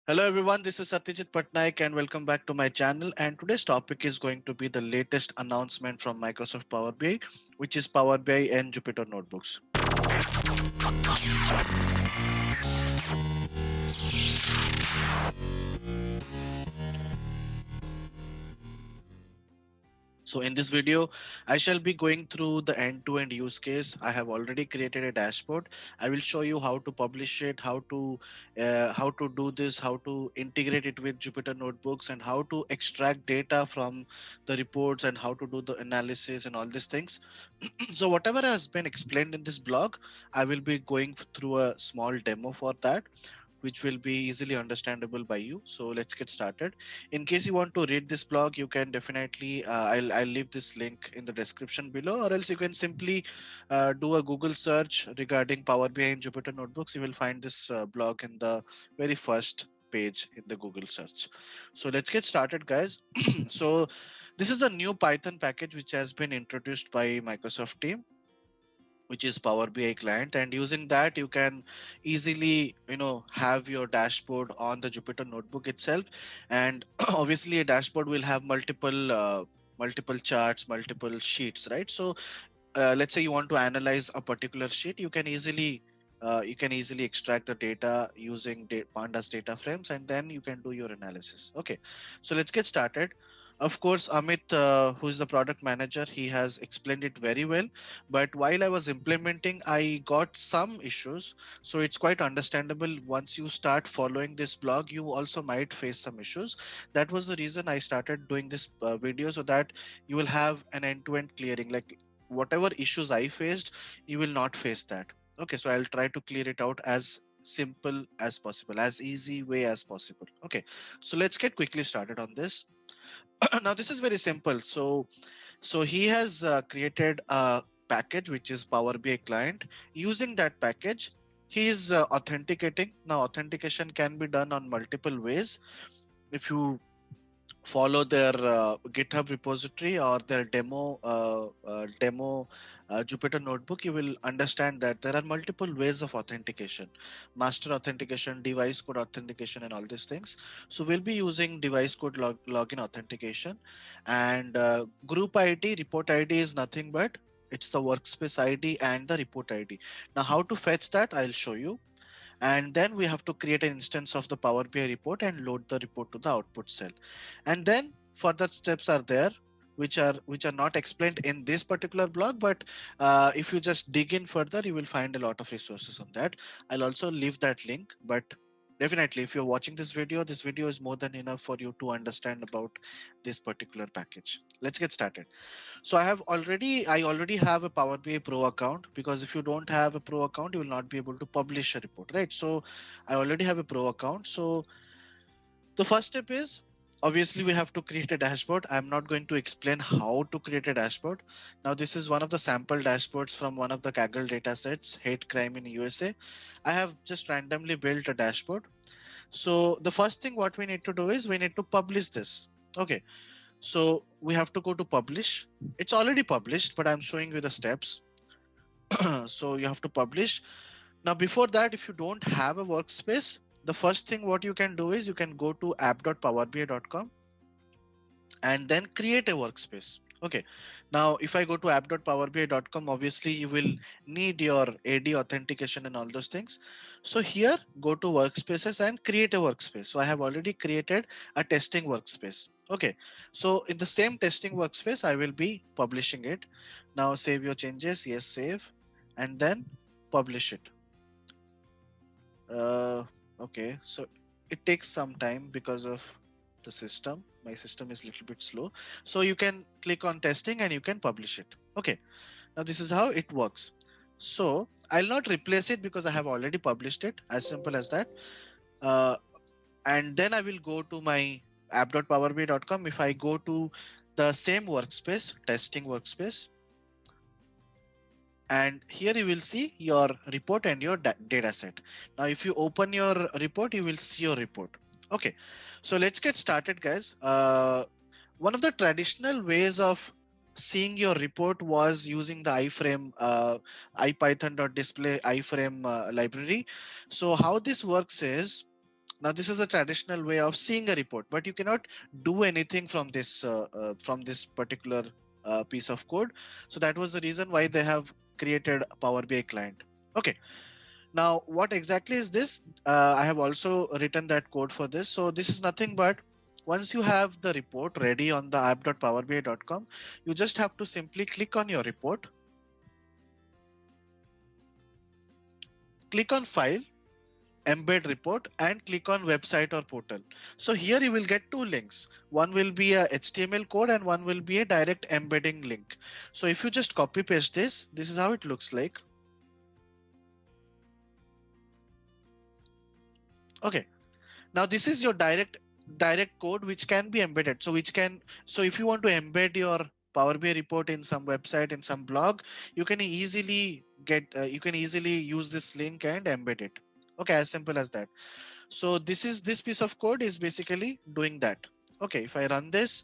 Hello everyone, this is Satyajit Patnaik and welcome back to my channel. And today's topic is going to be the latest announcement from Microsoft Power BI, which is Power BI and Jupyter Notebooks. So in this video, I shall be going through the end-to-end use case. I have already created a dashboard. I will show you how to publish it, how to do this, how to integrate it with Jupyter Notebooks, and how to extract data from the reports and how to do the analysis and all these things. So whatever has been explained in this blog, I will be going through a small demo for that, which will be easily understandable by you. So let's get started. In case you want to read this blog, you can definitely I'll leave this link in the description below, or else you can simply do a Google search regarding Power BI and Jupyter Notebooks. You will find this blog in the very first page in the Google search. So let's get started, guys. So this is a new Python package which has been introduced by Microsoft team, which is Power BI client, and using that you can easily have your dashboard on the Jupyter notebook itself. And obviously a dashboard will have multiple charts, multiple sheets, right? So let's say you want to analyze a particular sheet, you can easily extract the data using pandas data frames, and then you can do your analysis. Okay, so let's get started. Of course, Amit, who is the product manager, he has explained it very well, but while I was implementing, I got some issues. So it's quite understandable. Once you start following this blog, you also might face some issues. That was the reason I started doing this video, so that you will have an end-to-end clearing. Like whatever issues I faced, you will not face that. Okay, so I'll try to clear it out as simple as possible, as easy way as possible. Okay, so let's get quickly started on this. Now this is very simple. So he has created a package which is Power BI client. Using that package, he is authenticating. Now authentication can be done on multiple ways. If you follow their GitHub repository or their demo Jupyter notebook, you will understand that there are multiple ways of authentication: master authentication, device code authentication, and all these things. So we'll be using device code login authentication, and group ID, report ID is nothing but it's the workspace ID and the report ID. Now how to fetch that, I'll show you. And then we have to create an instance of the Power BI report and load the report to the output cell. And then further steps are there, which are not explained in this particular blog, but if you just dig in further, you will find a lot of resources on that. I'll also leave that link, but definitely if you're watching this video is more than enough for you to understand about this particular package. Let's get started. So I already have a Power BI Pro account, because if you don't have a Pro account, you will not be able to publish a report, right? So I already have a Pro account. So the first step is, obviously we have to create a dashboard. I'm not going to explain how to create a dashboard. Now this is one of the sample dashboards from one of the Kaggle data sets, hate crime in USA. I have just randomly built a dashboard. So the first thing what we need to do is we need to publish this. Okay, so we have to go to publish. It's already published, but I'm showing you the steps. So you have to publish. Now before that, if you don't have a workspace, the first thing what you can do is you can go to app.powerbi.com and then create a workspace. Okay, now if I go to app.powerbi.com, obviously you will need your AD authentication and all those things. So here, go to workspaces and create a workspace. So I have already created a testing workspace. Okay, so in the same testing workspace, I will be publishing it. Now save your changes. Yes, save, and then publish it. Okay, so it takes some time because of the system. My system is a little bit slow. So you can click on testing and you can publish it. Okay, now this is how it works. So I'll not replace it because I have already published it, as simple as that. uh, and then I will go to my app.powerbi.com. If I go to the same workspace, testing workspace, and here you will see your report and your data set. Now if you open your report, you will see your report. Okay, so let's get started, guys. One of the traditional ways of seeing your report was using the iframe, ipython.display iframe library. So how this works is, Now this is a traditional way of seeing a report, but you cannot do anything from this particular piece of code. So that was the reason why they have created a Power BI client. Okay. Now what exactly is this? I have also written that code for this. So this is nothing but once you have the report ready on the app.powerbi.com, you just have to simply click on your report, click on file, embed report, and click on website or portal. So here you will get two links. One will be a HTML code and one will be a direct embedding link. So if you just copy paste this is how it looks like. Okay. Now this is your direct code which can be embedded. So if you want to embed your Power BI report in some website, in some blog, you can easily use this link and embed it. Okay, as simple as that. So this piece of code is basically doing that. Okay, if I run this,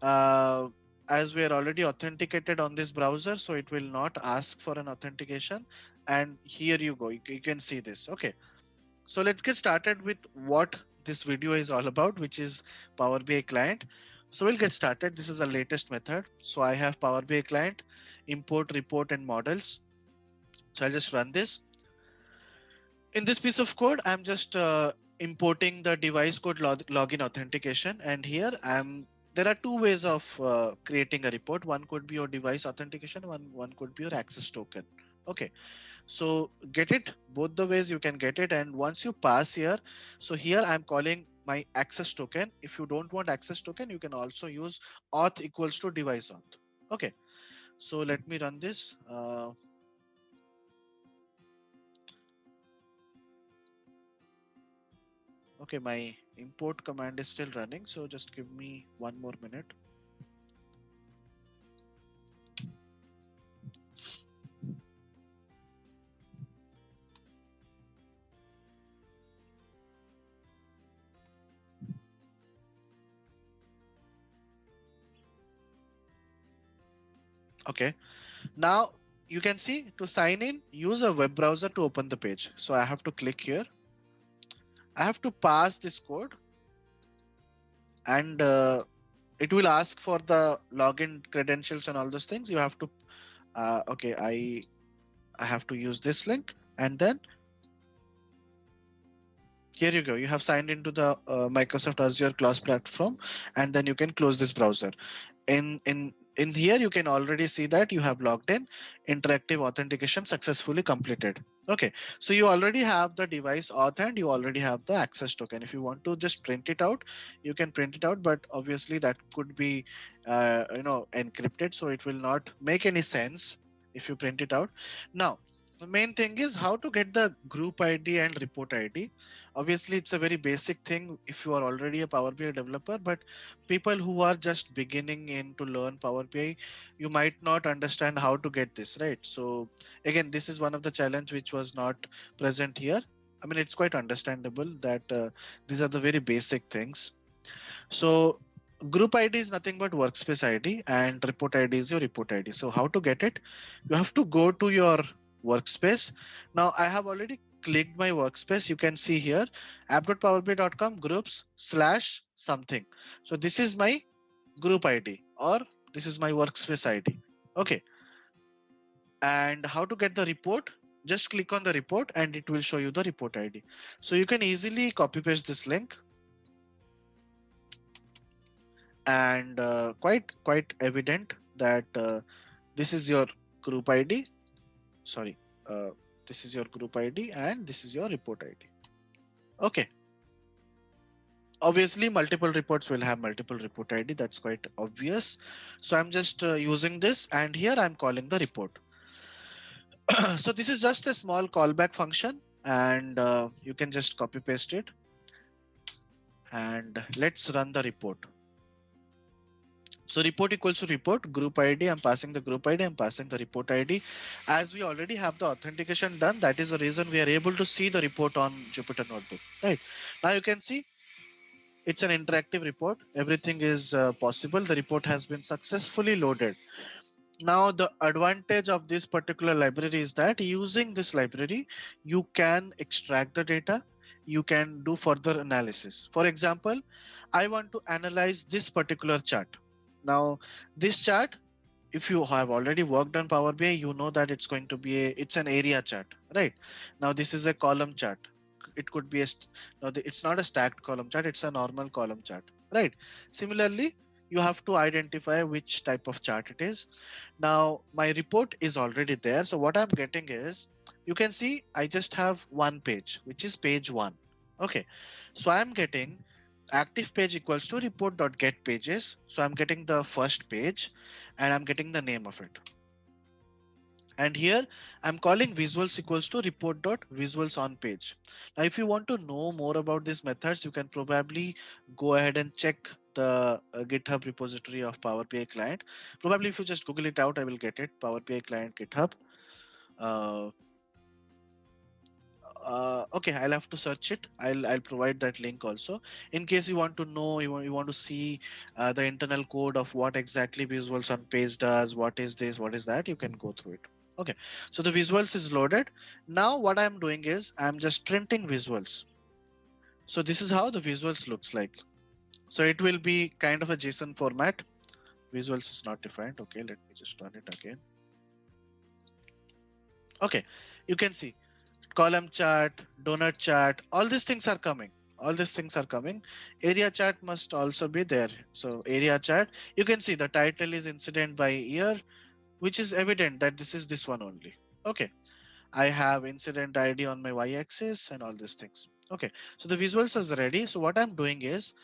uh, as we are already authenticated on this browser, so it will not ask for an authentication. And here you go, you can see this. Okay, so let's get started with what this video is all about, which is Power BI client. So we'll get started. This is the latest method. So I have Power BI client, import, report, and models. So I'll just run this. In this piece of code, I'm just importing the device code login authentication. And here there are two ways of creating a report. One could be your device authentication. One could be your access token. Okay. So get it both the ways you can get it. And once you pass here, so here I'm calling my access token. If you don't want access token, you can also use auth equals to device auth. Okay. So let me run this. Okay, my import command is still running, so just give me one more minute. Okay, now you can see to sign in, use a web browser to open the page. So I have to click here. I have to pass this code, and it will ask for the login credentials and all those things. You have to okay, I have to use this link, and then here you go. You have signed into the Microsoft Azure Cloud Platform, and then you can close this browser. In here you can already see that you have logged in, interactive authentication successfully completed. Okay, so you already have the device auth and you already have the access token. If you want to just print it out, you can print it out, but obviously that could be encrypted, so it will not make any sense if you print it out. Now the main thing is how to get the group ID and report ID. Obviously it's a very basic thing if you are already a Power BI developer, but people who are just beginning in to learn Power BI, you might not understand how to get this right. So again, this is one of the challenge which was not present here. I mean, it's quite understandable that these are the very basic things. So group ID is nothing but workspace ID and report ID is your report ID. So how to get it? You have to go to your workspace. Now I have already clicked my workspace. You can see here app.powerbi.com groups slash something. So this is my group ID or this is my workspace ID. Okay. And how to get the report? Just click on the report and it will show you the report ID. So you can easily copy paste this link, and quite evident that this is your group ID. Sorry, this is your group ID and this is your report ID. Okay. Obviously, multiple reports will have multiple report ID. That's quite obvious. So I'm just using this, and here I'm calling the report. So this is just a small callback function, and you can just copy paste it. And let's run the report. So report equals to report, group ID, I'm passing the group ID, I'm passing the report ID. As we already have the authentication done, that is the reason we are able to see the report on Jupyter Notebook. Right now you can see it's an interactive report. Everything is possible. The report has been successfully loaded. Now the advantage of this particular library is that using this library, you can extract the data, you can do further analysis. For example, I want to analyze this particular chart. Now, this chart, if you have already worked on Power BI, you know that it's going to be it's an area chart, right? Now this is a column chart. It could be no, it's not a stacked column chart. It's a normal column chart, right? Similarly, you have to identify which type of chart it is. Now my report is already there. So what I'm getting is, you can see I just have one page, which is page one. Okay. So I'm getting active page equals to report.get pages. So I'm getting the first page and I'm getting the name of it. And here I'm calling visuals equals to report.visuals on page. Now, if you want to know more about these methods, you can probably go ahead and check the GitHub repository of Power BI client. Probably if you just Google it out, I will get it. Power BI client GitHub. Uh, okay, I'll have to search it. I'll provide that link also in case you want to know, you want to see the internal code of what exactly visuals on page does, what is this, what is that. You can go through it. Okay, so the visuals is loaded. Now what I'm doing is I'm just printing visuals. So this is how the visuals looks like. So it will be kind of a JSON format. Visuals is not defined. Okay, let me just run it again. Okay, you can see column chart, donut chart, all these things are coming. All these things are coming. Area chart must also be there. So area chart, you can see the title is incident by year, which is evident that this is this one only. Okay. I have incident ID on my y-axis and all these things. Okay. So the visuals is ready. So what I'm doing is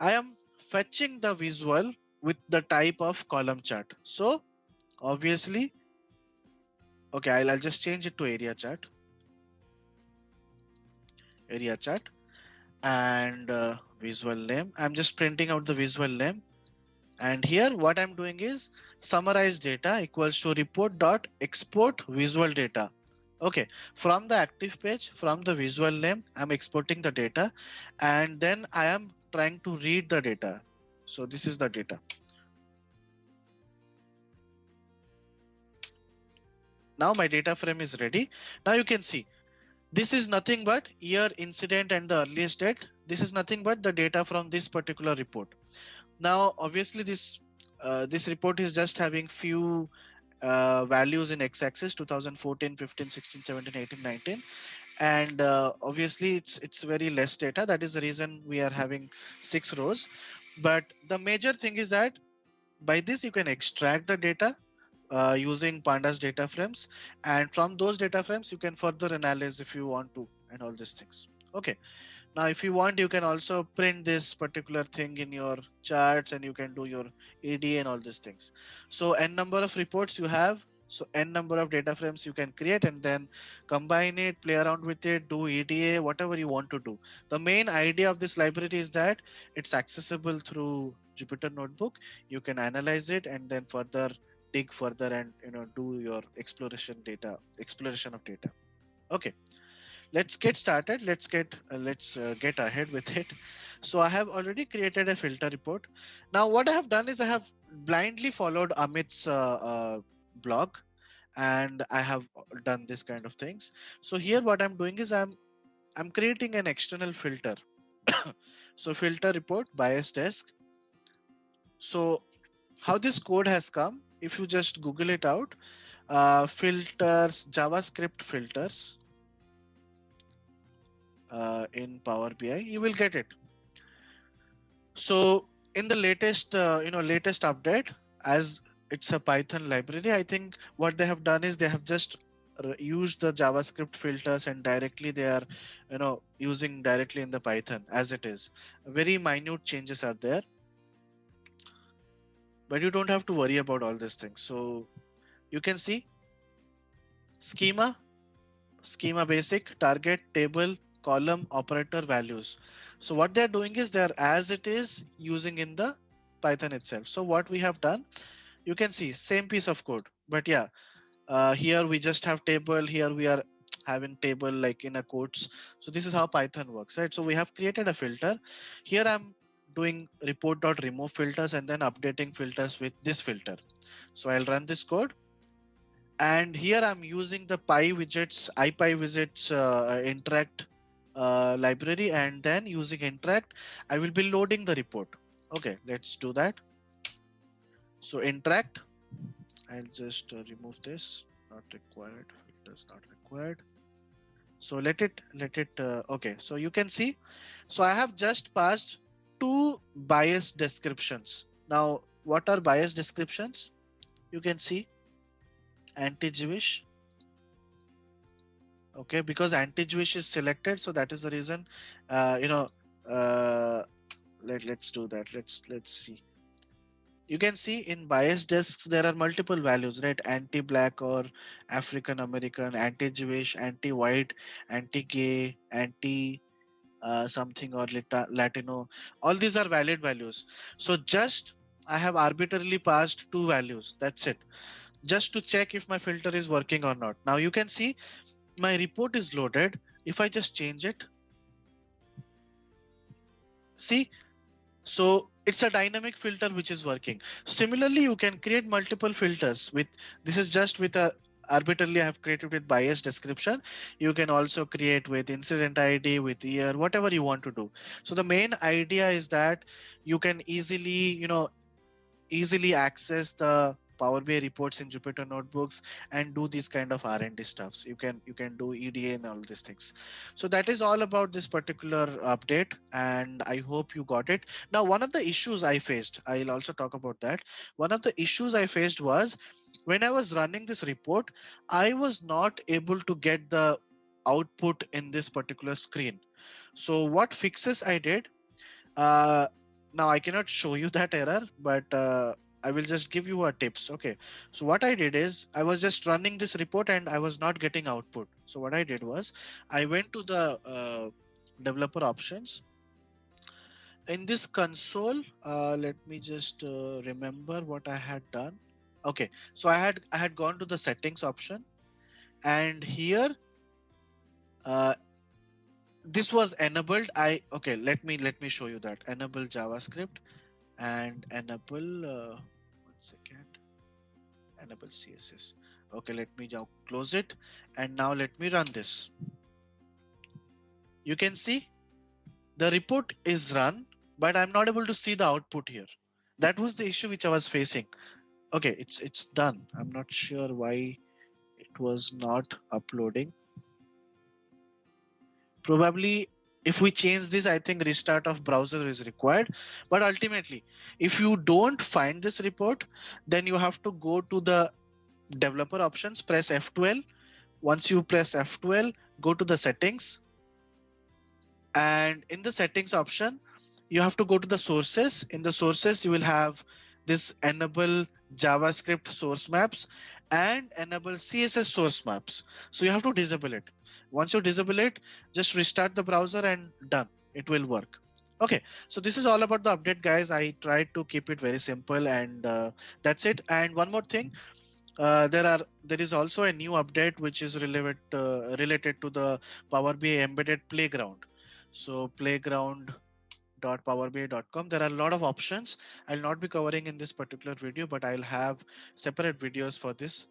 I am fetching the visual with the type of column chart. So obviously, okay, I'll just change it to area chart. Area chart. And visual name. I'm just printing out the visual name. And here what I'm doing is summarize data equals to report dot export visual data. Okay, from the active page, from the visual name, I'm exporting the data and then I am trying to read the data. So this is the data. Now my data frame is ready. Now you can see this is nothing but year, incident and the earliest date. This is nothing but the data from this particular report. Now, obviously, this report is just having few values in x-axis 2014, 15, 16, 17, 18, 19, and obviously it's very less data. That is the reason we are having 6 rows. But the major thing is that by this you can extract the data using pandas data frames, and from those data frames you can further analyze if you want to and all these things. Okay. Now, if you want, you can also print this particular thing in your charts and you can do your EDA and all these things. So n number of reports you have. So n number of data frames you can create and then combine it, play around with it, do EDA, whatever you want to do. The main idea of this library is that it's accessible through Jupyter Notebook. You can analyze it and then further dig further and do your exploration of data. Okay. Let's get started. Let's get ahead with it. So I have already created a filter report. Now what I have done is I have blindly followed Amit's blog and I have done this kind of things. So here what I'm doing is I'm creating an external filter. So filter report bias desk. So how this code has come, if you just Google it out, filters, JavaScript filters, in Power BI, you will get it. So in the latest update, as it's a Python library, I think what they have done is they have just used the JavaScript filters and directly they are using directly in the Python as it is. Very minute changes are there, but you don't have to worry about all these things. So you can see schema basic, target, table, column, operator, values. So what they're doing is they're as it is using in the Python itself. So what we have done, you can see same piece of code, but yeah, here we just have table, here we are having table like in a quotes. So this is how Python works, right? So we have created a filter. Here I'm doing report.remove filters and then updating filters with this filter. So I'll run this code. And here I'm using the ipy widgets interact library, and then using interact, I will be loading the report. Okay, let's do that. So interact, I'll just remove this, not required, filters not required. So let it okay, so you can see, so I have just passed two bias descriptions. Now what are bias descriptions? You can see anti-Jewish. Okay, because anti-Jewish is selected, so that is the reason. You know, uh, let's do that. Let's see. You can see in bias desks there are multiple values, right? Anti-black or African American, anti-Jewish, anti-white, anti-gay, anti something or Latino. All these are valid values. So just I have arbitrarily passed two values. That's it. Just to check if my filter is working or not. Now you can see my report is loaded. If I just change it, see, so it's a dynamic filter which is working. Similarly, you can create multiple filters with, this is just with a arbitrarily I have created with bias description. You can also create with incident ID, with year, whatever you want to do. So the main idea is that you can easily access the Power BI reports in Jupyter notebooks and do these kind of R&D stuffs. You can do EDA and all these things. So that is all about this particular update, and I hope you got it. Now, one of the issues I faced, I'll also talk about that. One of the issues I faced was when I was running this report, I was not able to get the output in this particular screen. So what fixes I did, uh, now I cannot show you that error, but I will just give you a tips. Okay. So what I did is I was just running this report and I was not getting output. So what I did was I went to the developer options. In this console, let me just remember what I had done. Okay. So I had gone to the settings option, and here uh, this was enabled. Okay, let me show you that. Enable JavaScript and enable 1 second, enable CSS. Okay, let me now close it, and now let me run this. You can see the report is run, but I'm not able to see the output here. That was the issue which I was facing. Okay, it's done. I'm not sure why it was not uploading. Probably if we change this, I think restart of browser is required. But ultimately, if you don't find this report, then you have to go to the developer options, press F12. Once you press F12, go to the settings, and in the settings option you have to go to the sources. In the sources you will have this enable JavaScript source maps and enable CSS source maps. So you have to disable it. Once you disable it, just restart the browser and done, it will work. Okay, so this is all about the update, guys. I tried to keep it very simple, and that's it. And one more thing, there is also a new update which is related to the Power BI embedded playground. So playground.powerbi.com, there are a lot of options. I'll not be covering in this particular video, but I'll have separate videos for this.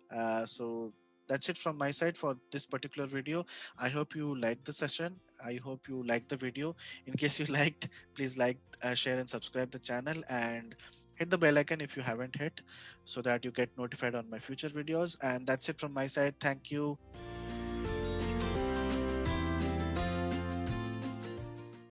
So that's it from my side for this particular video. I hope you liked the session. I hope you liked the video. In case you liked, please like, share and subscribe the channel, and hit the bell icon if you haven't hit, so that you get notified on my future videos. And that's it from my side. Thank you.